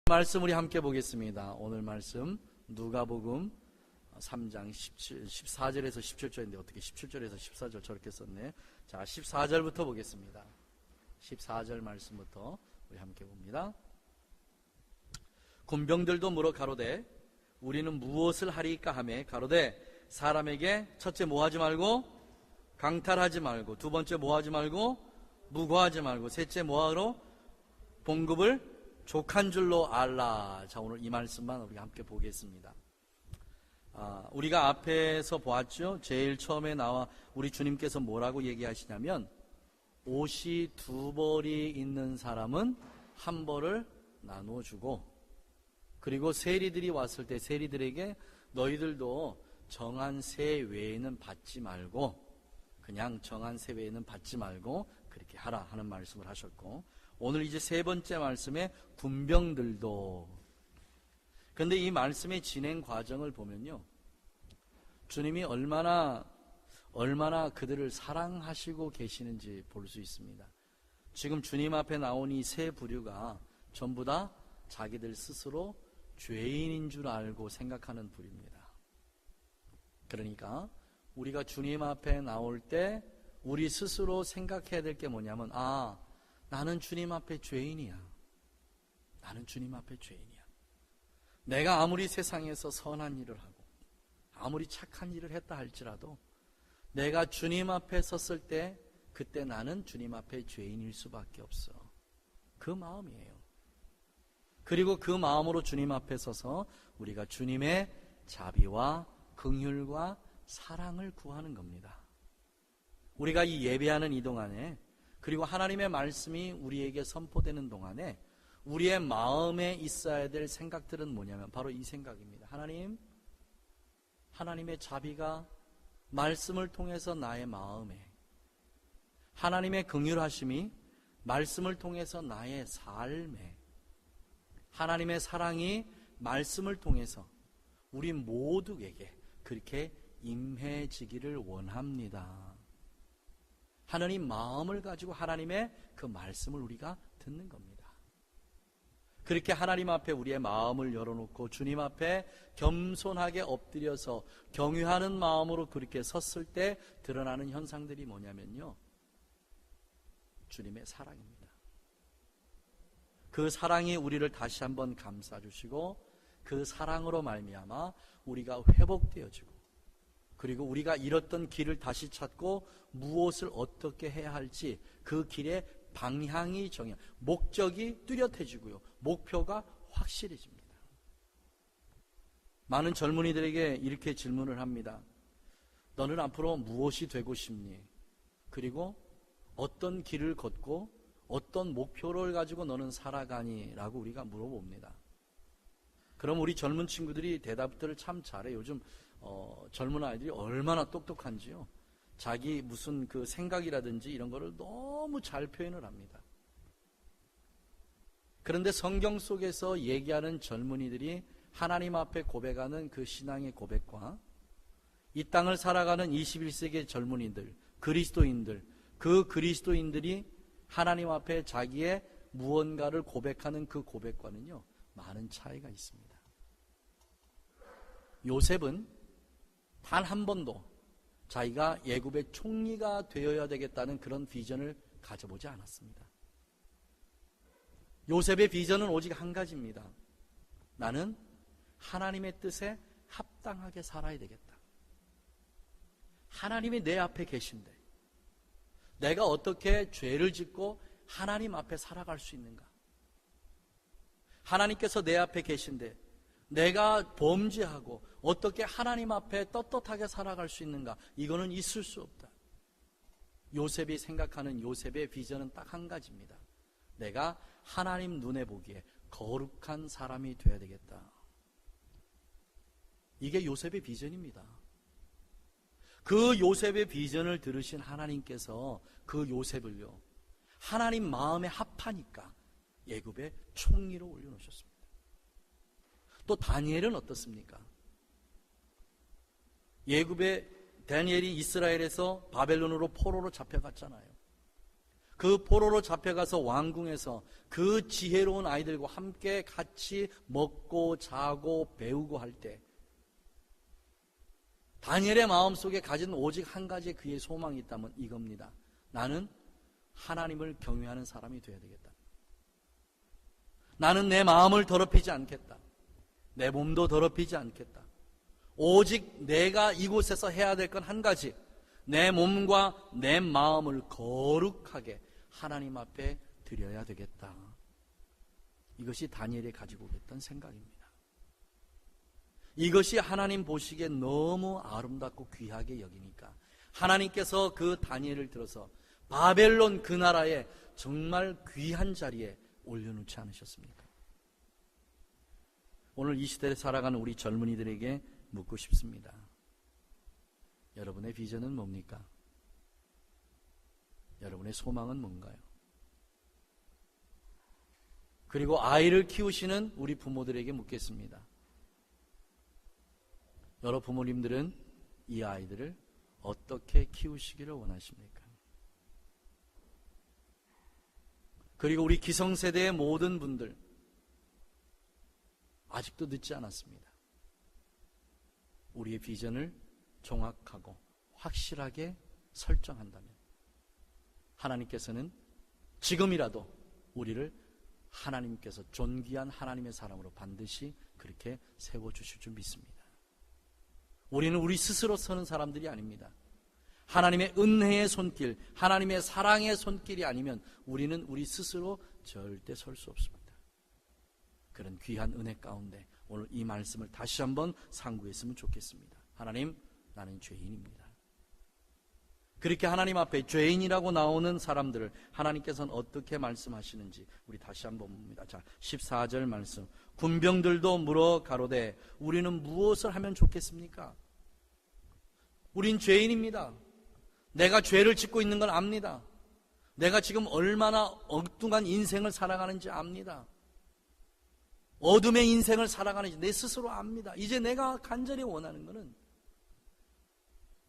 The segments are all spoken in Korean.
말씀 우리 함께 보겠습니다. 오늘 말씀 누가복음 3장 14절에서 17절인데 어떻게 17절에서 14절 저렇게 썼네. 자, 14절부터 보겠습니다. 14절 말씀부터 우리 함께 봅니다. 군병들도 물어 가로되 우리는 무엇을 하리까 하매 가로되 사람에게 첫째 뭐하지 말고 강탈하지 말고, 두 번째 뭐하지 말고 무고하지 말고, 셋째 뭐하러 봉급을 족한 줄로 알라. 자, 오늘 이 말씀만 우리 함께 보겠습니다. 우리가 앞에서 보았죠. 제일 처음에 나와 우리 주님께서 뭐라고 얘기하시냐면, 옷이 두 벌이 있는 사람은 한 벌을 나눠주고, 그리고 세리들이 왔을 때 세리들에게 너희들도 정한 세 외에는 받지 말고, 그냥 정한 세 외에는 받지 말고 그렇게 하라 하는 말씀을 하셨고, 오늘 이제 세 번째 말씀에 군병들도. 그런데 이 말씀의 진행 과정을 보면요, 주님이 얼마나 그들을 사랑하시고 계시는지 볼 수 있습니다. 지금 주님 앞에 나온 이 세 부류가 전부 다 자기들 스스로 죄인인 줄 알고 생각하는 부류입니다. 그러니까 우리가 주님 앞에 나올 때 우리 스스로 생각해야 될 게 뭐냐면, 나는 주님 앞에 죄인이야. 나는 주님 앞에 죄인이야. 내가 아무리 세상에서 선한 일을 하고 아무리 착한 일을 했다 할지라도 내가 주님 앞에 섰을 때 그때 나는 주님 앞에 죄인일 수밖에 없어. 그 마음이에요. 그리고 그 마음으로 주님 앞에 서서 우리가 주님의 자비와 긍휼과 사랑을 구하는 겁니다. 우리가 이 예배하는 이 동안에, 그리고 하나님의 말씀이 우리에게 선포되는 동안에 우리의 마음에 있어야 될 생각들은 뭐냐면 바로 이 생각입니다. 하나님의 자비가 말씀을 통해서 나의 마음에, 하나님의 긍휼하심이 말씀을 통해서 나의 삶에, 하나님의 사랑이 말씀을 통해서 우리 모두에게 그렇게 임해지기를 원합니다. 하나님 마음을 가지고 하나님의 그 말씀을 우리가 듣는 겁니다. 그렇게 하나님 앞에 우리의 마음을 열어놓고 주님 앞에 겸손하게 엎드려서 경유하는 마음으로 그렇게 섰을 때 드러나는 현상들이 뭐냐면요, 주님의 사랑입니다. 그 사랑이 우리를 다시 한번 감싸주시고 그 사랑으로 말미암아 우리가 회복되어지고, 그리고 우리가 잃었던 길을 다시 찾고 무엇을 어떻게 해야 할지 그 길의 방향이 목적이 뚜렷해지고요, 목표가 확실해집니다. 많은 젊은이들에게 이렇게 질문을 합니다. 너는 앞으로 무엇이 되고 싶니? 그리고 어떤 길을 걷고 어떤 목표를 가지고 너는 살아가니? 라고 우리가 물어봅니다. 그럼 우리 젊은 친구들이 대답들을 참 잘해요. 요즘 젊은 아이들이 얼마나 똑똑한지요. 자기 무슨 그 생각이라든지 이런 거를 너무 잘 표현을 합니다. 그런데 성경 속에서 얘기하는 젊은이들이 하나님 앞에 고백하는 그 신앙의 고백과 이 땅을 살아가는 21세기의 젊은이들, 그리스도인들, 그 그리스도인들이 하나님 앞에 자기의 무언가를 고백하는 그 고백과는요, 많은 차이가 있습니다. 요셉은 단 한 번도 자기가 애굽의 총리가 되어야 되겠다는 그런 비전을 가져보지 않았습니다. 요셉의 비전은 오직 한 가지입니다. 나는 하나님의 뜻에 합당하게 살아야 되겠다. 하나님이 내 앞에 계신데 내가 어떻게 죄를 짓고 하나님 앞에 살아갈 수 있는가? 하나님께서 내 앞에 계신데 내가 범죄하고 어떻게 하나님 앞에 떳떳하게 살아갈 수 있는가? 이거는 있을 수 없다. 요셉이 생각하는 요셉의 비전은 딱 한 가지입니다. 내가 하나님 눈에 보기에 거룩한 사람이 되어야 되겠다. 이게 요셉의 비전입니다. 그 요셉의 비전을 들으신 하나님께서 그 요셉을요, 하나님 마음에 합하니까 애굽의 총리로 올려놓으셨습니다. 또 다니엘은 어떻습니까? 애굽의 다니엘이 이스라엘에서 바벨론으로 포로로 잡혀갔잖아요. 그 포로로 잡혀가서 왕궁에서 그 지혜로운 아이들과 함께 같이 먹고 자고 배우고 할 때 다니엘의 마음속에 가진 오직 한 가지 그의 소망이 있다면 이겁니다. 나는 하나님을 경외하는 사람이 되어야 되겠다. 나는 내 마음을 더럽히지 않겠다. 내 몸도 더럽히지 않겠다. 오직 내가 이곳에서 해야 될 건 한 가지, 내 몸과 내 마음을 거룩하게 하나님 앞에 드려야 되겠다. 이것이 다니엘이 가지고 있던 생각입니다. 이것이 하나님 보시기에 너무 아름답고 귀하게 여기니까 하나님께서 그 다니엘을 들어서 바벨론 그 나라에 정말 귀한 자리에 올려놓지 않으셨습니까? 오늘 이 시대에 살아가는 우리 젊은이들에게 묻고 싶습니다. 여러분의 비전은 뭡니까? 여러분의 소망은 뭔가요? 그리고 아이를 키우시는 우리 부모들에게 묻겠습니다. 여러 부모님들은 이 아이들을 어떻게 키우시기를 원하십니까? 그리고 우리 기성세대의 모든 분들, 아직도 늦지 않았습니다. 우리의 비전을 정확하고 확실하게 설정한다면 하나님께서는 지금이라도 우리를 하나님께서 존귀한 하나님의 사람으로 반드시 그렇게 세워주실 줄 믿습니다. 우리는 우리 스스로 서는 사람들이 아닙니다. 하나님의 은혜의 손길, 하나님의 사랑의 손길이 아니면 우리는 우리 스스로 절대 설 수 없습니다. 그런 귀한 은혜 가운데 오늘 이 말씀을 다시 한번 상고했으면 좋겠습니다. 하나님, 나는 죄인입니다. 그렇게 하나님 앞에 죄인이라고 나오는 사람들을 하나님께서는 어떻게 말씀하시는지 우리 다시 한번 봅니다. 자, 14절 말씀. 군병들도 물어 가로되 우리는 무엇을 하면 좋겠습니까? 우린 죄인입니다. 내가 죄를 짓고 있는 걸 압니다. 내가 지금 얼마나 엉뚱한 인생을 살아가는지 압니다. 어둠의 인생을 살아가는지 내 스스로 압니다. 이제 내가 간절히 원하는 것은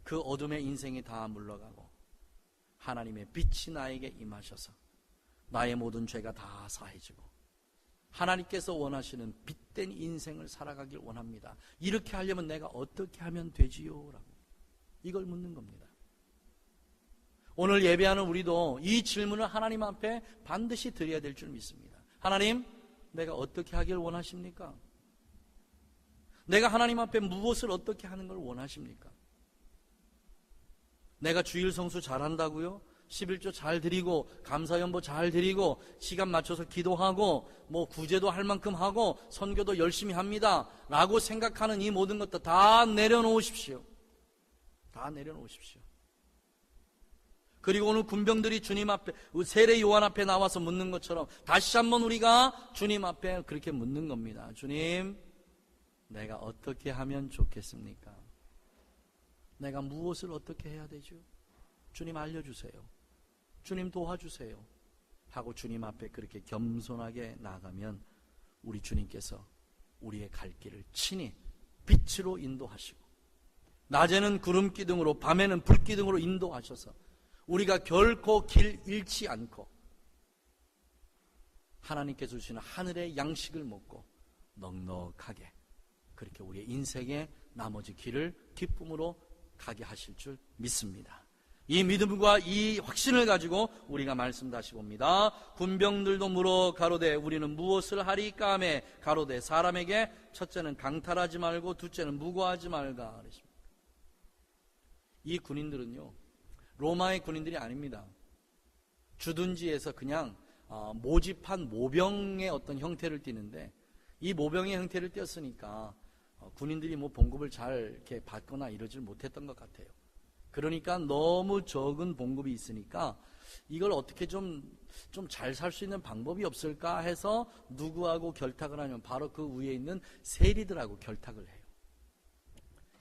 그 어둠의 인생이 다 물러가고 하나님의 빛이 나에게 임하셔서 나의 모든 죄가 다 사해지고 하나님께서 원하시는 빛된 인생을 살아가길 원합니다. 이렇게 하려면 내가 어떻게 하면 되지요? 라고 이걸 묻는 겁니다. 오늘 예배하는 우리도 이 질문을 하나님 앞에 반드시 드려야 될 줄 믿습니다. 하나님, 내가 어떻게 하길 원하십니까? 내가 하나님 앞에 무엇을 어떻게 하는 걸 원하십니까? 내가 주일 성수 잘한다고요? 11조 잘 드리고 감사연보 잘 드리고 시간 맞춰서 기도하고 뭐 구제도 할 만큼 하고 선교도 열심히 합니다 라고 생각하는 이 모든 것도 다 내려놓으십시오. 다 내려놓으십시오. 그리고 오늘 군병들이 주님 앞에 세례 요한 앞에 나와서 묻는 것처럼 다시 한번 우리가 주님 앞에 그렇게 묻는 겁니다. 주님, 내가 어떻게 하면 좋겠습니까? 내가 무엇을 어떻게 해야 되죠? 주님 알려주세요. 주님 도와주세요. 하고 주님 앞에 그렇게 겸손하게 나가면 우리 주님께서 우리의 갈 길을 친히 빛으로 인도하시고 낮에는 구름 기둥으로 밤에는 불 기둥으로 인도하셔서 우리가 결코 길 잃지 않고 하나님께서 주시는 하늘의 양식을 먹고 넉넉하게 그렇게 우리의 인생의 나머지 길을 기쁨으로 가게 하실 줄 믿습니다. 이 믿음과 이 확신을 가지고 우리가 말씀 다시 봅니다. 군병들도 물어 가로되 우리는 무엇을 하리까 하매 가로되 사람에게 첫째는 강탈하지 말고 둘째는 무고하지 말까 그랬습니다. 이 군인들은요 로마의 군인들이 아닙니다. 주둔지에서 그냥 모집한 모병의 어떤 형태를 띠는데 이 모병의 형태를 띄었으니까 군인들이 뭐 봉급을 잘 이렇게 받거나 이러질 못했던 것 같아요. 그러니까 너무 적은 봉급이 있으니까 이걸 어떻게 좀 잘 살 수 있는 방법이 없을까 해서 누구하고 결탁을 하냐면 바로 그 위에 있는 세리들하고 결탁을 해요.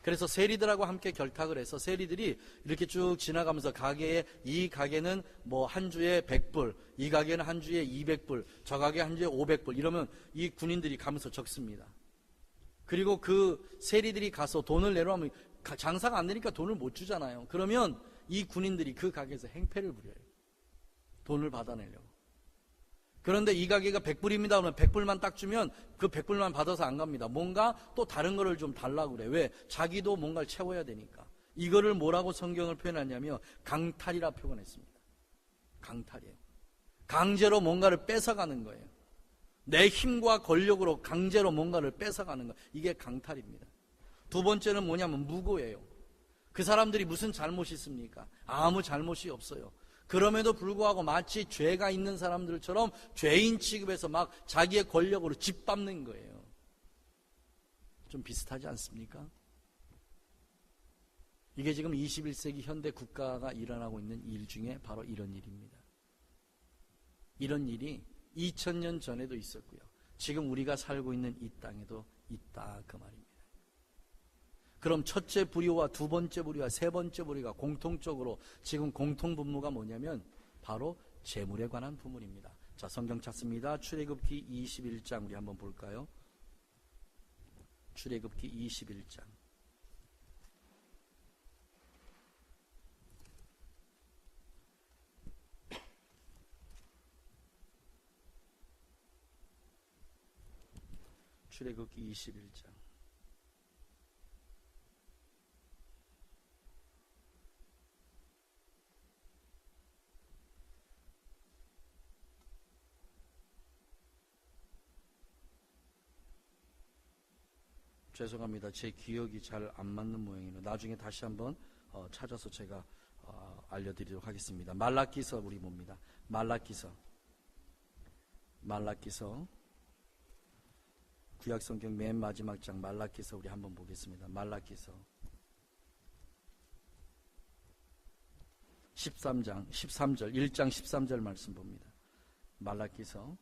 그래서 세리들하고 함께 결탁을 해서 세리들이 이렇게 쭉 지나가면서 가게에 이 가게는 뭐 한 주에 100불, 이 가게는 한 주에 200불, 저 가게 한 주에 500불 이러면 이 군인들이 가면서 적습니다. 그리고 그 세리들이 가서 돈을 내려면 장사가 안 되니까 돈을 못 주잖아요. 그러면 이 군인들이 그 가게에서 행패를 부려요. 돈을 받아내려고. 그런데 이 가게가 100불입니다. 그러면 100불만 딱 주면 그 100불만 받아서 안 갑니다. 뭔가 또 다른 거를 좀 달라고 그래. 왜? 자기도 뭔가를 채워야 되니까. 이거를 뭐라고 성경을 표현하냐면 강탈이라 표현했습니다. 강탈이에요. 강제로 뭔가를 뺏어가는 거예요. 내 힘과 권력으로 강제로 뭔가를 뺏어가는 거. 이게 강탈입니다. 두 번째는 뭐냐면 무고예요. 그 사람들이 무슨 잘못이 있습니까? 아무 잘못이 없어요. 그럼에도 불구하고 마치 죄가 있는 사람들처럼 죄인 취급해서 막 자기의 권력으로 짓밟는 거예요. 좀 비슷하지 않습니까? 이게 지금 21세기 현대 국가가 일어나고 있는 일 중에 바로 이런 일입니다. 이런 일이 2000년 전에도 있었고요. 지금 우리가 살고 있는 이 땅에도 있다 그 말입니다. 그럼 첫째 불의와 두 번째 불의와 세 번째 불의가 공통적으로 지금 공통분모가 뭐냐면 바로 재물에 관한 부분입니다. 자, 성경 찾습니다. 출애굽기 21장 우리 한번 볼까요? 출애굽기 21장. 출애굽기 21장. 죄송합니다. 제 기억이 잘 안 맞는 모양이네요. 나중에 다시 한번 찾아서 제가 알려드리도록 하겠습니다. 말라기서 우리 봅니다. 말라기서 구약성경 맨 마지막 장 말라기서 우리 한번 보겠습니다. 말라기서 13장 13절 1장 13절 말씀 봅니다. 말라기서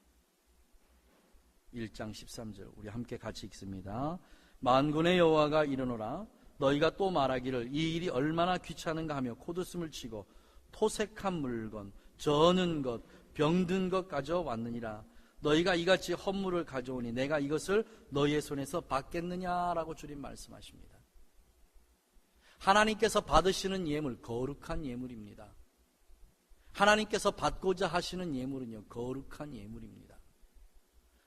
1장 13절 우리 함께 같이 읽습니다. 만군의 여호와가 이르노라 너희가 또 말하기를 이 일이 얼마나 귀찮은가 하며 콧웃음을 치고 토색한 물건 저는 것 병든 것 가져왔느니라. 너희가 이같이 헌물을 가져오니 내가 이것을 너희의 손에서 받겠느냐라고 주님 말씀하십니다. 하나님께서 받으시는 예물 거룩한 예물입니다. 하나님께서 받고자 하시는 예물은요 거룩한 예물입니다.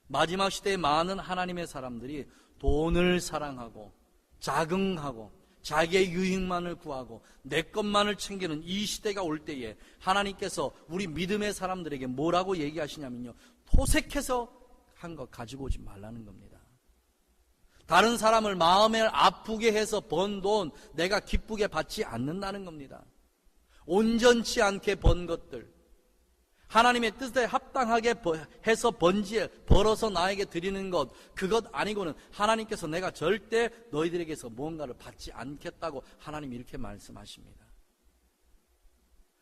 마지막 시대에 많은 하나님의 사람들이 돈을 사랑하고 자긍하고 자기의 유익만을 구하고 내 것만을 챙기는 이 시대가 올 때에 하나님께서 우리 믿음의 사람들에게 뭐라고 얘기하시냐면요 토색해서 한 것 가지고 오지 말라는 겁니다. 다른 사람을 마음에 아프게 해서 번 돈 내가 기쁘게 받지 않는다는 겁니다. 온전치 않게 번 것들 하나님의 뜻에 합당하게 해서 벌어서 나에게 드리는 것 그것 아니고는 하나님께서 내가 절대 너희들에게서 무언가를 받지 않겠다고 하나님 이렇게 말씀하십니다.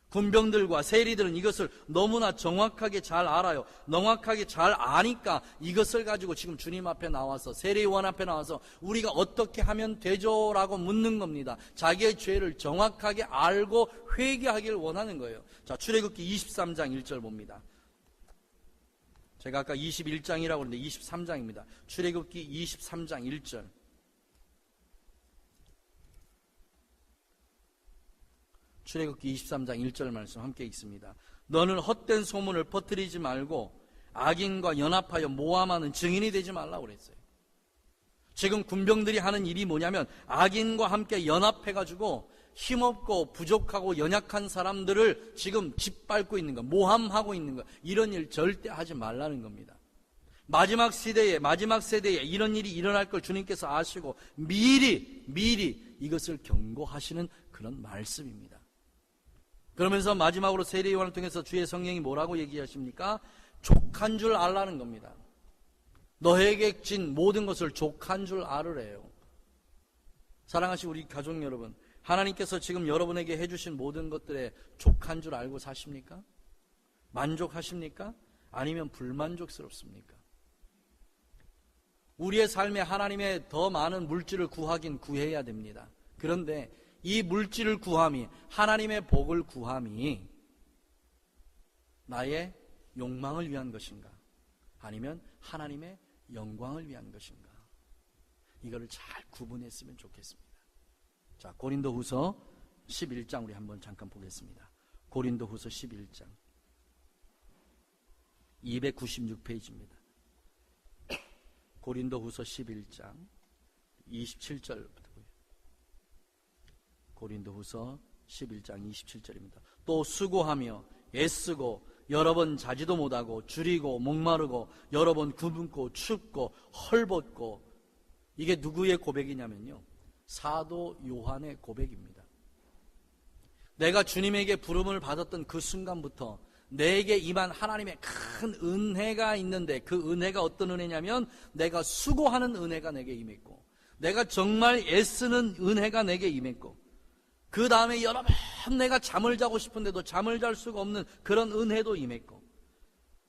군병들과 세리들은 이것을 너무나 정확하게 잘 알아요. 정확하게 잘 아니까 이것을 가지고 지금 주님 앞에 나와서 세리요한 앞에 나와서 우리가 어떻게 하면 되죠? 라고 묻는 겁니다. 자기의 죄를 정확하게 알고 회개하기를 원하는 거예요. 자, 출애굽기 23장 1절 봅니다. 제가 아까 21장이라고 그랬는데 23장입니다. 출애굽기 23장 1절. 출애굽기 23장 1절 말씀 함께 읽습니다. 너는 헛된 소문을 퍼뜨리지 말고 악인과 연합하여 모함하는 증인이 되지 말라고 그랬어요. 지금 군병들이 하는 일이 뭐냐면 악인과 함께 연합해가지고 힘없고 부족하고 연약한 사람들을 지금 짓밟고 있는 거, 모함하고 있는 거, 이런 일 절대 하지 말라는 겁니다. 마지막 세대에 이런 일이 일어날 걸 주님께서 아시고 미리 이것을 경고하시는 그런 말씀입니다. 그러면서 마지막으로 세례요한을 통해서 주의 성령이 뭐라고 얘기하십니까? 족한 줄 알라는 겁니다. 너에게 진 모든 것을 족한 줄 알으래요. 사랑하시는 우리 가족 여러분, 하나님께서 지금 여러분에게 해주신 모든 것들에 족한 줄 알고 사십니까? 만족하십니까? 아니면 불만족스럽습니까? 우리의 삶에 하나님의 더 많은 물질을 구하긴 구해야 됩니다. 그런데 이 물질을 구함이, 하나님의 복을 구함이 나의 욕망을 위한 것인가? 아니면 하나님의 영광을 위한 것인가? 이거를 잘 구분했으면 좋겠습니다. 자, 고린도후서 11장 우리 한번 잠깐 보겠습니다. 고린도후서 11장. 296페이지입니다. 고린도후서 11장 27절부터고요. 고린도후서 11장 27절입니다. 또 수고하며 애쓰고 여러 번 자지도 못하고 줄이고 목마르고 여러 번 굶고 춥고 헐벗고, 이게 누구의 고백이냐면요, 사도 요한의 고백입니다. 내가 주님에게 부름을 받았던 그 순간부터 내게 임한 하나님의 큰 은혜가 있는데, 그 은혜가 어떤 은혜냐면 내가 수고하는 은혜가 내게 임했고, 내가 정말 애쓰는 은혜가 내게 임했고, 그 다음에 여러 번 내가 잠을 자고 싶은데도 잠을 잘 수가 없는 그런 은혜도 임했고,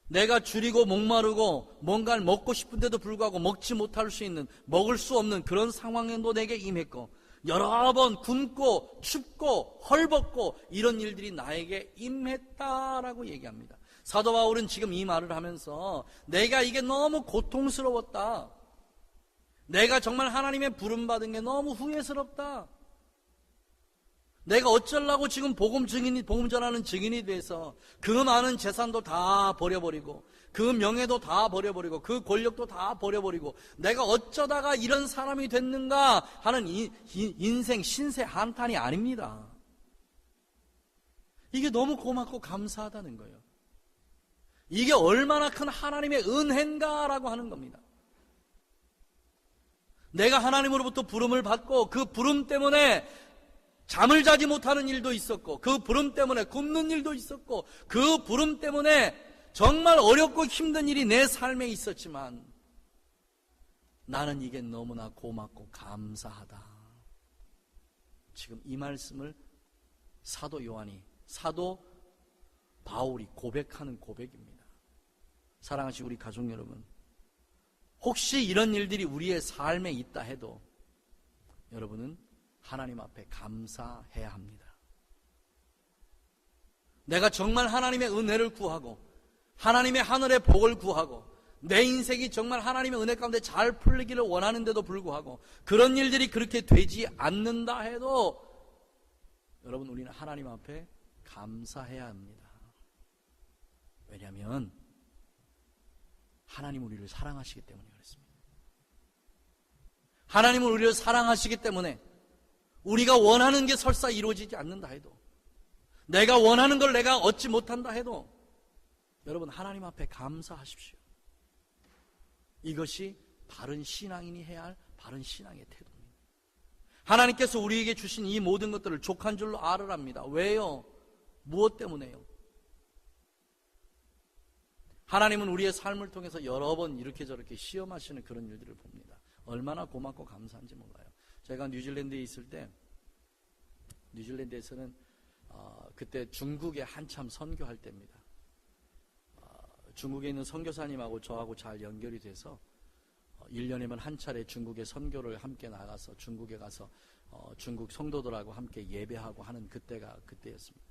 내가 줄이고 목마르고 뭔가를 먹고 싶은데도 불구하고 먹지 못할 수 있는, 먹을 수 없는 그런 상황에도 내게 임했고, 여러 번 굶고 춥고 헐벗고 이런 일들이 나에게 임했다라고 얘기합니다. 사도 바울은 지금 이 말을 하면서 내가 이게 너무 고통스러웠다, 내가 정말 하나님의 부름받은 게 너무 후회스럽다, 내가 어쩌려고 지금 복음 전하는 증인이 돼서 그 많은 재산도 다 버려버리고 그 명예도 다 버려버리고 그 권력도 다 버려버리고 내가 어쩌다가 이런 사람이 됐는가 하는 인생 신세 한탄이 아닙니다. 이게 너무 고맙고 감사하다는 거예요. 이게 얼마나 큰 하나님의 은혜인가라고 하는 겁니다. 내가 하나님으로부터 부름을 받고 그 부름 때문에 잠을 자지 못하는 일도 있었고, 그 부름 때문에 굶는 일도 있었고, 그 부름 때문에 정말 어렵고 힘든 일이 내 삶에 있었지만 나는 이게 너무나 고맙고 감사하다. 지금 이 말씀을 사도 요한이, 사도 바울이 고백하는 고백입니다. 사랑하시는 우리 가족 여러분, 혹시 이런 일들이 우리의 삶에 있다 해도 여러분은 하나님 앞에 감사해야 합니다. 내가 정말 하나님의 은혜를 구하고 하나님의 하늘의 복을 구하고 내 인생이 정말 하나님의 은혜 가운데 잘 풀리기를 원하는데도 불구하고 그런 일들이 그렇게 되지 않는다 해도 여러분, 우리는 하나님 앞에 감사해야 합니다. 왜냐하면 하나님은 우리를 사랑하시기 때문에 그렇습니다. 하나님은 우리를 사랑하시기 때문에 우리가 원하는 게 설사 이루어지지 않는다 해도, 내가 원하는 걸 내가 얻지 못한다 해도 여러분, 하나님 앞에 감사하십시오. 이것이 바른 신앙인이 해야 할 바른 신앙의 태도입니다. 하나님께서 우리에게 주신 이 모든 것들을 족한 줄로 알으랍니다. 왜요? 무엇 때문에요? 하나님은 우리의 삶을 통해서 여러 번 이렇게 저렇게 시험하시는 그런 일들을 봅니다. 얼마나 고맙고 감사한지 몰라요. 제가 뉴질랜드에 있을 때, 뉴질랜드에서는 그때 중국에 한참 선교할 때입니다. 중국에 있는 선교사님하고 저하고 잘 연결이 돼서 1년이면 한 차례 중국에 선교를 함께 나가서 중국에 가서 중국 성도들하고 함께 예배하고 하는 그때가 그때였습니다.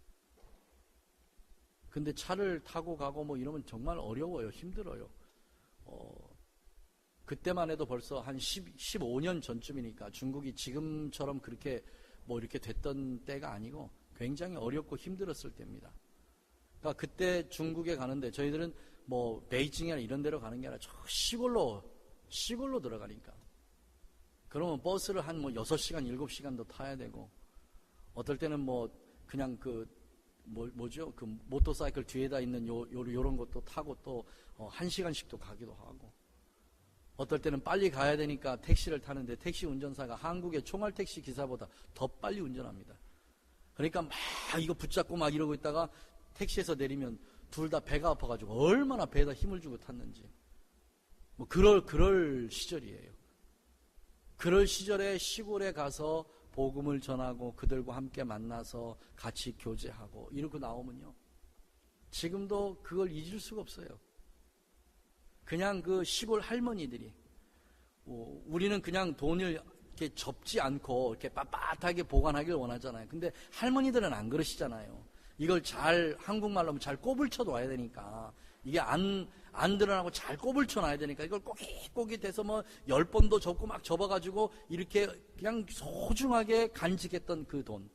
근데 차를 타고 가고 뭐 이러면 정말 어려워요. 힘들어요. 그때만 해도 벌써 한 15년 전쯤이니까 중국이 지금처럼 그렇게 뭐 이렇게 됐던 때가 아니고 굉장히 어렵고 힘들었을 때입니다. 그러니까 그때 중국에 가는데 저희들은 뭐 베이징이나 이런 데로 가는 게 아니라 저 시골로 들어가니까, 그러면 버스를 한 뭐 6시간, 7시간도 타야 되고, 어떨 때는 뭐 그냥 뭐죠? 그 모터사이클 뒤에다 있는 요런 것도 타고 또 1시간씩도 가기도 하고, 어떨 때는 빨리 가야 되니까 택시를 타는데 택시 운전사가 한국의 총알택시 기사보다 더 빨리 운전합니다. 그러니까 막 이거 붙잡고 막 이러고 있다가 택시에서 내리면 둘 다 배가 아파가지고 얼마나 배에다 힘을 주고 탔는지, 뭐 그럴 시절이에요. 그럴 시절에 시골에 가서 복음을 전하고 그들과 함께 만나서 같이 교제하고 이러고 나오면요, 지금도 그걸 잊을 수가 없어요. 그냥 그 시골 할머니들이, 우리는 그냥 돈을 이렇게 접지 않고 이렇게 빳빳하게 보관하길 원하잖아요. 근데 할머니들은 안 그러시잖아요. 이걸 잘, 한국말로 하면 잘 꼽을 쳐 놔야 되니까, 이게 안 드러나고 잘 꼽을 쳐 놔야 되니까 이걸 꼬깃꼬깃해서 뭐 10번도 접고 막 접어가지고 이렇게 그냥 소중하게 간직했던 그 돈,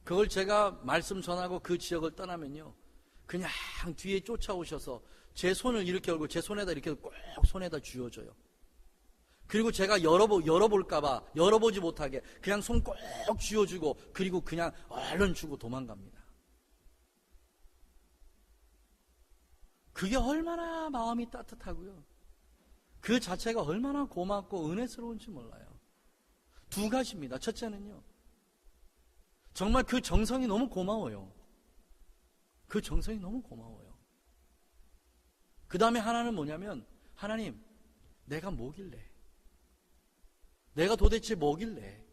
그걸 제가 말씀 전하고 그 지역을 떠나면요, 그냥 뒤에 쫓아오셔서 제 손을 이렇게 열고 제 손에다 이렇게 꼭 손에다 쥐어줘요. 그리고 제가 열어볼까봐 열어보지 못하게 그냥 손 꼭 쥐어주고 그리고 그냥 얼른 주고 도망갑니다. 그게 얼마나 마음이 따뜻하고요. 그 자체가 얼마나 고맙고 은혜스러운지 몰라요. 두 가지입니다. 첫째는요, 정말 그 정성이 너무 고마워요. 그 정성이 너무 고마워요. 그 다음에 하나는 뭐냐면, 하나님, 내가 뭐길래? 내가 도대체 뭐길래?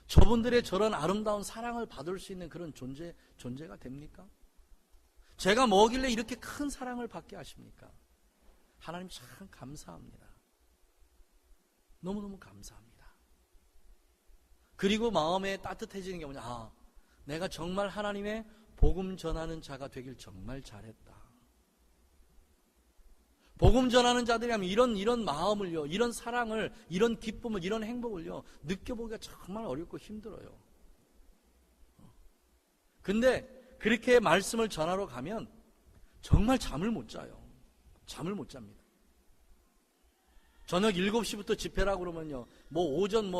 저분들의 저런 아름다운 사랑을 받을 수 있는 그런 존재가 됩니까? 제가 뭐길래 이렇게 큰 사랑을 받게 하십니까? 하나님 참 감사합니다. 너무너무 감사합니다. 그리고 마음에 따뜻해지는 게 뭐냐? 내가 정말 하나님의 복음 전하는 자가 되길 정말 잘했다. 복음 전하는 자들이라면 이런 마음을요, 이런 사랑을, 이런 기쁨을, 이런 행복을요, 느껴보기가 정말 어렵고 힘들어요. 근데 그렇게 말씀을 전하러 가면 정말 잠을 못 자요. 잠을 못 잡니다. 저녁 7시부터 집회라고 그러면요, 오전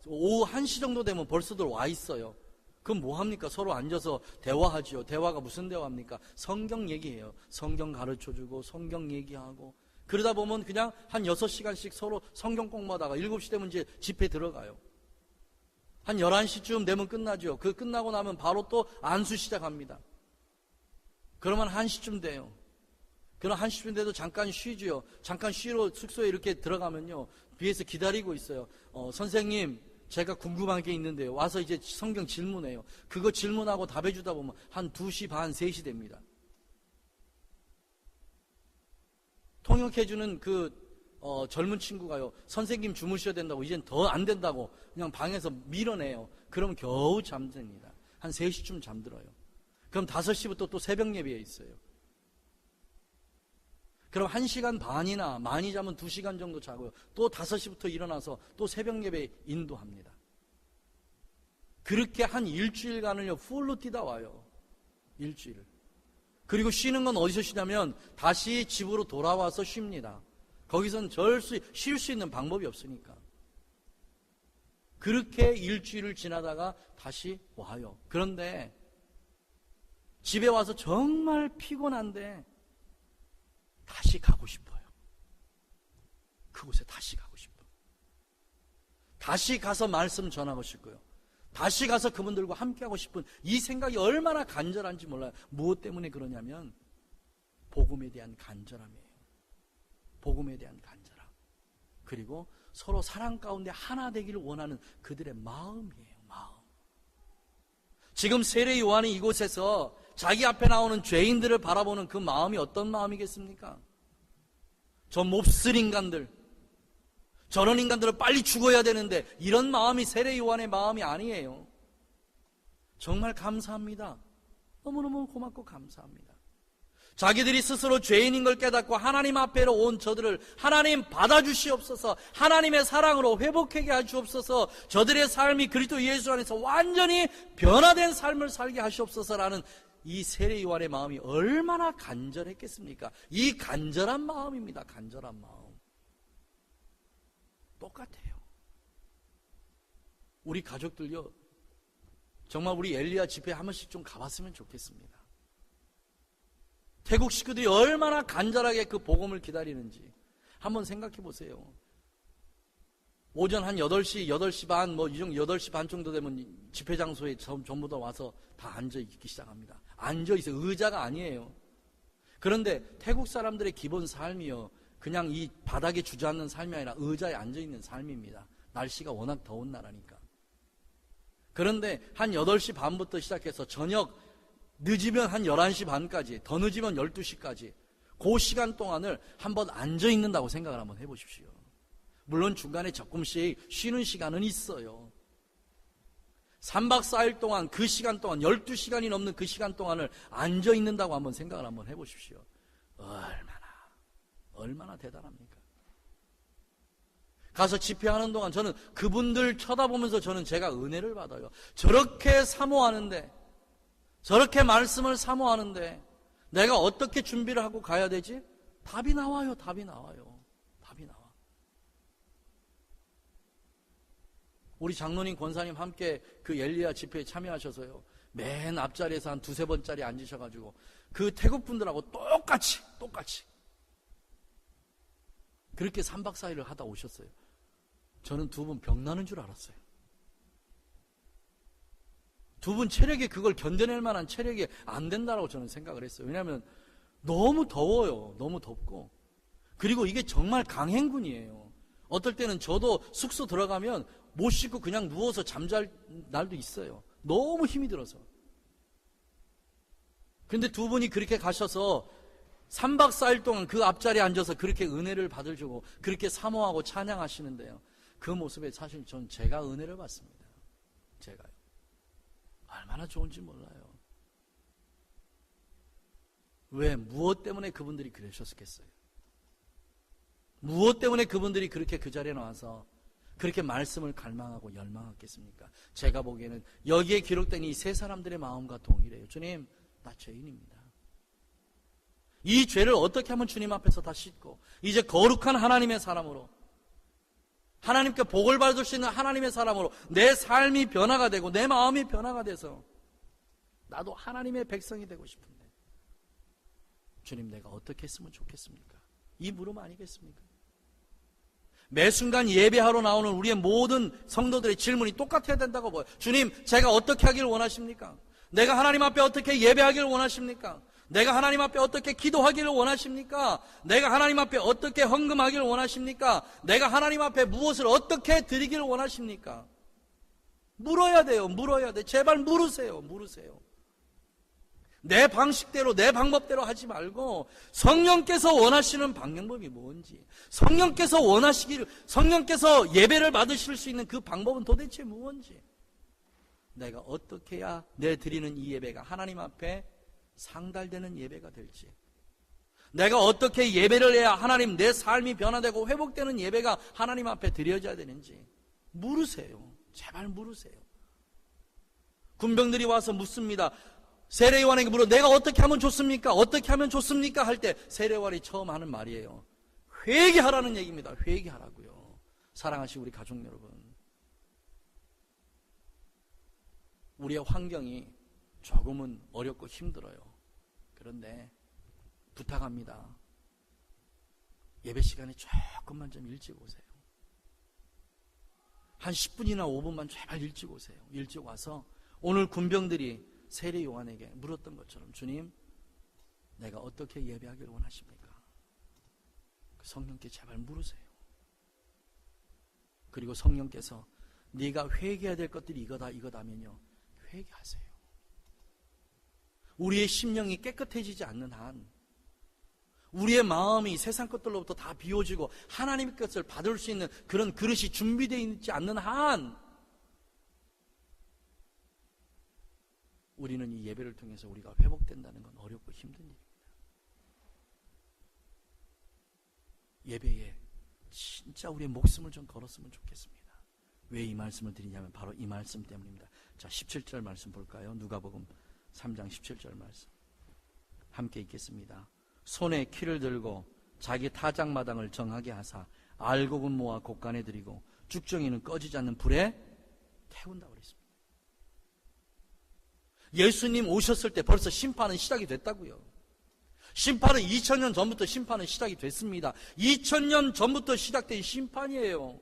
오후 1시 정도 되면 벌써들 와 있어요. 그럼 뭐 합니까? 서로 앉아서 대화하지요. 대화가 무슨 대화입니까? 성경 얘기해요. 성경 가르쳐주고 성경 얘기하고 그러다 보면 그냥 한 6시간씩 서로 성경 공부하다가 7시 되면 이제 집회 들어가요. 한 11시쯤 되면 끝나죠. 그 끝나고 나면 바로 또 안수 시작합니다. 그러면 1시쯤 돼요. 그럼 1시쯤 돼도 잠깐 쉬죠. 잠깐 쉬러 숙소에 이렇게 들어가면요, 뒤에서 기다리고 있어요. 선생님, 제가 궁금한 게 있는데요. 와서 이제 성경 질문해요. 그거 질문하고 답해주다 보면 한 2시 반, 3시 됩니다. 통역해주는 젊은 친구가요, 선생님 주무셔야 된다고, 이젠 더 안 된다고 그냥 방에서 밀어내요. 그러면 겨우 잠듭니다. 한 3시쯤 잠들어요. 그럼 5시부터 또 새벽 예배에 있어요. 그럼 1시간 반이나 많이 자면 2시간 정도 자고요. 또 5시부터 일어나서 또 새벽 예배 인도합니다. 그렇게 한 일주일간을요, 풀로 뛰다 와요. 일주일. 그리고 쉬는 건 어디서 쉬냐면 다시 집으로 돌아와서 쉽니다. 거기선 쉴 수 있는 방법이 없으니까. 그렇게 일주일을 지나다가 다시 와요. 그런데 집에 와서 정말 피곤한데 다시 가고 싶어요. 그곳에 다시 가고 싶어요. 다시 가서 말씀 전하고 싶고요. 다시 가서 그분들과 함께하고 싶은 이 생각이 얼마나 간절한지 몰라요. 무엇 때문에 그러냐면 복음에 대한 간절함이에요. 복음에 대한 간절함. 그리고 서로 사랑 가운데 하나 되기를 원하는 그들의 마음이에요. 마음. 지금 세례 요한이 이곳에서 자기 앞에 나오는 죄인들을 바라보는 그 마음이 어떤 마음이겠습니까? 저 몹쓸 인간들, 저런 인간들은 빨리 죽어야 되는데, 이런 마음이 세례 요한의 마음이 아니에요. 정말 감사합니다. 너무너무 고맙고 감사합니다. 자기들이 스스로 죄인인 걸 깨닫고 하나님 앞에로 온 저들을 하나님 받아주시옵소서, 하나님의 사랑으로 회복하게 하시옵소서, 저들의 삶이 그리스도 예수 안에서 완전히 변화된 삶을 살게 하시옵소서라는 이 세례 요한의 마음이 얼마나 간절했겠습니까? 이 간절한 마음입니다. 간절한 마음. 똑같아요. 우리 가족들요, 정말 우리 엘리야 집회 한 번씩 좀 가봤으면 좋겠습니다. 태국 식구들이 얼마나 간절하게 그 복음을 기다리는지 한번 생각해 보세요. 오전 한 8시 반, 8시 반 정도 되면 집회 장소에 전부 다 와서 다 앉아 있기 시작합니다. 앉아 있어요. 의자가 아니에요. 그런데 태국 사람들의 기본 삶이요, 그냥 이 바닥에 주저앉는 삶이 아니라 의자에 앉아 있는 삶입니다. 날씨가 워낙 더운 나라니까. 그런데 한 8시 반부터 시작해서 저녁 늦으면 한 11시 반까지, 더 늦으면 12시까지 그 시간 동안을 한번 앉아 있는다고 생각을 한번 해보십시오. 물론 중간에 조금씩 쉬는 시간은 있어요. 3박 4일 동안 그 시간 동안 12시간이 넘는 그 시간 동안을 앉아 있는다고 한번 생각을 한번 해보십시오. 얼마나 대단합니까? 가서 집회하는 동안 저는 그분들 쳐다보면서 저는 제가 은혜를 받아요. 저렇게 사모하는데, 저렇게 말씀을 사모하는데 내가 어떻게 준비를 하고 가야 되지? 답이 나와요. 답이 나와요. 답이 나와. 우리 장로님, 권사님 함께 그 엘리야 집회에 참여하셔서요, 맨 앞자리에서 한 두세 번짜리 앉으셔가지고 그 태국 분들하고 똑같이 그렇게 3박 4일을 하다 오셨어요. 저는 두 분 병나는 줄 알았어요. 두 분 체력이 그걸 견뎌낼 만한 체력이 안 된다라고 저는 생각을 했어요. 왜냐하면 너무 더워요. 너무 덥고. 그리고 이게 정말 강행군이에요. 어떨 때는 저도 숙소 들어가면 못 씻고 그냥 누워서 잠잘 날도 있어요. 너무 힘이 들어서. 근데 두 분이 그렇게 가셔서 3박 4일 동안 그 앞자리에 앉아서 그렇게 은혜를 받을 주고 그렇게 사모하고 찬양하시는데요, 그 모습에 사실 전 제가 은혜를 받습니다. 제가요. 얼마나 좋은지 몰라요. 왜? 무엇 때문에 그분들이 그러셨겠어요? 무엇 때문에 그분들이 그렇게 그 자리에 나와서 그렇게 말씀을 갈망하고 열망했겠습니까? 제가 보기에는 여기에 기록된 이 세 사람들의 마음과 동일해요. 주님, 나 죄인입니다. 이 죄를 어떻게 하면 주님 앞에서 다 씻고 이제 거룩한 하나님의 사람으로, 하나님께 복을 받을 수 있는 하나님의 사람으로 내 삶이 변화가 되고 내 마음이 변화가 돼서 나도 하나님의 백성이 되고 싶은데, 주님, 내가 어떻게 했으면 좋겠습니까? 이 물음 아니겠습니까? 매 순간 예배하러 나오는 우리의 모든 성도들의 질문이 똑같아야 된다고 보여요. 주님, 제가 어떻게 하기를 원하십니까? 내가 하나님 앞에 어떻게 예배하기를 원하십니까? 내가 하나님 앞에 어떻게 기도하기를 원하십니까? 내가 하나님 앞에 어떻게 헌금하기를 원하십니까? 내가 하나님 앞에 무엇을 어떻게 드리기를 원하십니까? 물어야 돼요. 물어야 돼. 제발 물으세요. 내 방식대로, 내 방법대로 하지 말고 성령께서 원하시는 방법이 뭔지, 성령께서 예배를 받으실 수 있는 그 방법은 도대체 무엇인지, 내가 어떻게 해야 내 드리는 이 예배가 하나님 앞에 상달되는 예배가 될지, 내가 어떻게 예배를 해야 하나님 내 삶이 변화되고 회복되는 예배가 하나님 앞에 드려져야 되는지 물으세요. 제발 물으세요. 군병들이 와서 묻습니다. 세례요한에게 물어, 내가 어떻게 하면 좋습니까? 어떻게 하면 좋습니까? 할 때 세례요한이 처음 하는 말이에요. 회개하라는 얘기입니다. 회개하라고요. 사랑하시는 우리 가족 여러분, 우리의 환경이 조금은 어렵고 힘들어요. 그런데 부탁합니다. 예배 시간에 조금만 좀 일찍 오세요. 한 10분이나 5분만 제발 일찍 오세요. 일찍 와서 오늘 군병들이 세례 요한에게 물었던 것처럼, 주님, 내가 어떻게 예배하기를 원하십니까? 성령께 제발 물으세요. 그리고 성령께서 네가 회개해야 될 것들이 이거다면요, 회개하세요. 우리의 심령이 깨끗해지지 않는 한, 우리의 마음이 세상 것들로부터 다 비워지고 하나님의 것을 받을 수 있는 그런 그릇이 준비되어 있지 않는 한, 우리는 이 예배를 통해서 우리가 회복된다는 건 어렵고 힘든 일입니다. 예배에 진짜 우리의 목숨을 좀 걸었으면 좋겠습니다. 왜 이 말씀을 드리냐면 바로 이 말씀 때문입니다. 자, 17절 말씀 볼까요? 누가복음 3장 17절 말씀 함께 읽겠습니다. 손에 키를 들고 자기 타작마당을 정하게 하사 알곡은 모아 곡간에 들이고 죽정이는 꺼지지 않는 불에 태운다고 그랬습니다. 예수님 오셨을 때 벌써 심판은 시작이 됐다고요. 심판은 2000년 전부터 심판은 시작이 됐습니다. 2000년 전부터 시작된 심판이에요.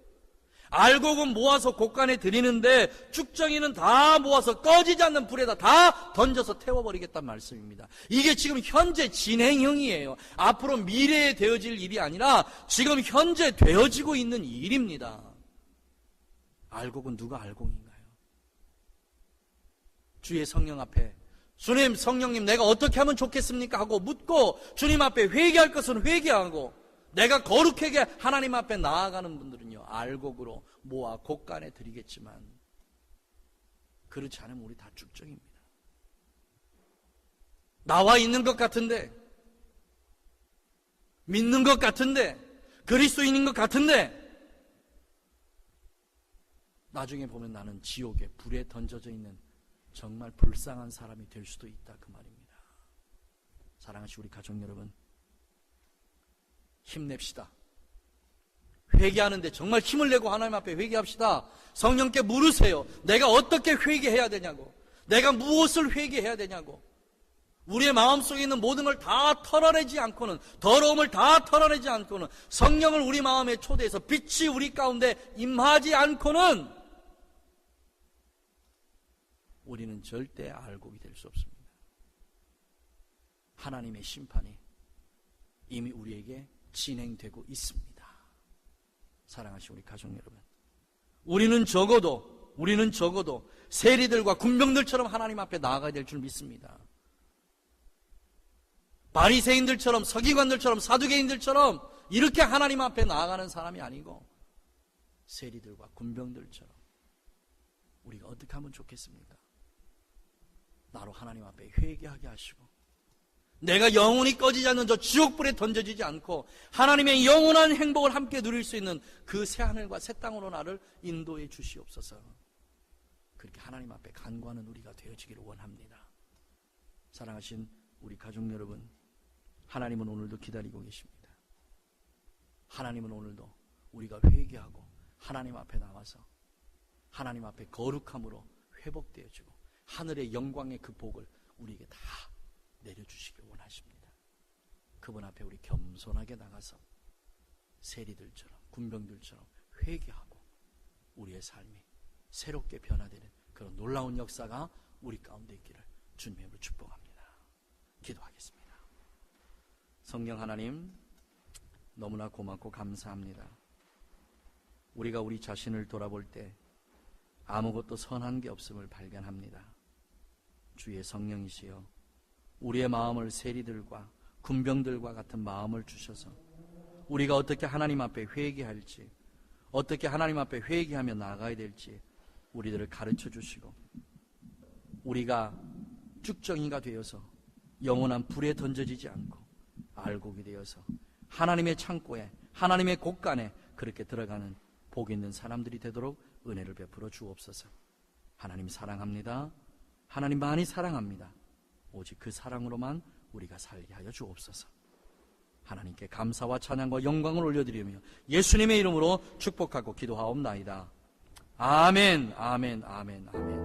알곡은 모아서 곡간에 드리는데 죽정이는 다 모아서 꺼지지 않는 불에다 다 던져서 태워버리겠다는 말씀입니다. 이게 지금 현재 진행형이에요. 앞으로 미래에 되어질 일이 아니라 지금 현재 되어지고 있는 일입니다. 알곡은 누가 알곡인가요? 주의 성령 앞에, 주님, 성령님, 내가 어떻게 하면 좋겠습니까? 하고 묻고 주님 앞에 회개할 것은 회개하고, 내가 거룩하게 하나님 앞에 나아가는 분들은요, 알곡으로 모아 곡간에 드리겠지만, 그렇지 않으면 우리 다 죽정입니다. 나와 있는 것 같은데, 믿는 것 같은데, 그리스도인인 것 같은데, 나중에 보면 나는 지옥에 불에 던져져 있는 정말 불쌍한 사람이 될 수도 있다 그 말입니다. 사랑하시는 우리 가족 여러분, 힘냅시다. 회개하는데 정말 힘을 내고 하나님 앞에 회개합시다. 성령께 물으세요. 내가 어떻게 회개해야 되냐고, 내가 무엇을 회개해야 되냐고. 우리의 마음속에 있는 모든 걸 다 털어내지 않고는, 더러움을 다 털어내지 않고는, 성령을 우리 마음에 초대해서 빛이 우리 가운데 임하지 않고는 우리는 절대 알곡이 될 수 없습니다. 하나님의 심판이 이미 우리에게 진행되고 있습니다. 사랑하시는 우리 가족 여러분, 우리는 적어도 세리들과 군병들처럼 하나님 앞에 나아가야 될 줄 믿습니다. 바리새인들처럼, 서기관들처럼, 사두개인들처럼 이렇게 하나님 앞에 나아가는 사람이 아니고 세리들과 군병들처럼 우리가 어떻게 하면 좋겠습니까? 나로 하나님 앞에 회개하게 하시고, 내가 영원히 꺼지지 않는 저 지옥불에 던져지지 않고 하나님의 영원한 행복을 함께 누릴 수 있는 그 새하늘과 새 땅으로 나를 인도해 주시옵소서. 그렇게 하나님 앞에 간구하는 우리가 되어지기를 원합니다. 사랑하신 우리 가족 여러분, 하나님은 오늘도 기다리고 계십니다. 하나님은 오늘도 우리가 회개하고 하나님 앞에 나와서 하나님 앞에 거룩함으로 회복되어지고 하늘의 영광의 그 복을 우리에게 다 내려주시길 원하십니다. 그분 앞에 우리 겸손하게 나가서 세리들처럼, 군병들처럼 회개하고 우리의 삶이 새롭게 변화되는 그런 놀라운 역사가 우리 가운데 있기를 주님으로 축복합니다. 기도하겠습니다. 성령 하나님, 너무나 고맙고 감사합니다. 우리가 우리 자신을 돌아볼 때 아무것도 선한 게 없음을 발견합니다. 주의 성령이시여, 우리의 마음을 세리들과 군병들과 같은 마음을 주셔서 우리가 어떻게 하나님 앞에 회개할지, 어떻게 하나님 앞에 회개하며 나아가야 될지 우리들을 가르쳐 주시고, 우리가 쭉정이가 되어서 영원한 불에 던져지지 않고 알곡이 되어서 하나님의 창고에, 하나님의 곳간에 그렇게 들어가는 복 있는 사람들이 되도록 은혜를 베풀어 주옵소서. 하나님 사랑합니다. 하나님 많이 사랑합니다. 오직 그 사랑으로만 우리가 살게 하여 주옵소서. 하나님께 감사와 찬양과 영광을 올려드리며 예수님의 이름으로 축복하고 기도하옵나이다. 아멘, 아멘, 아멘, 아멘.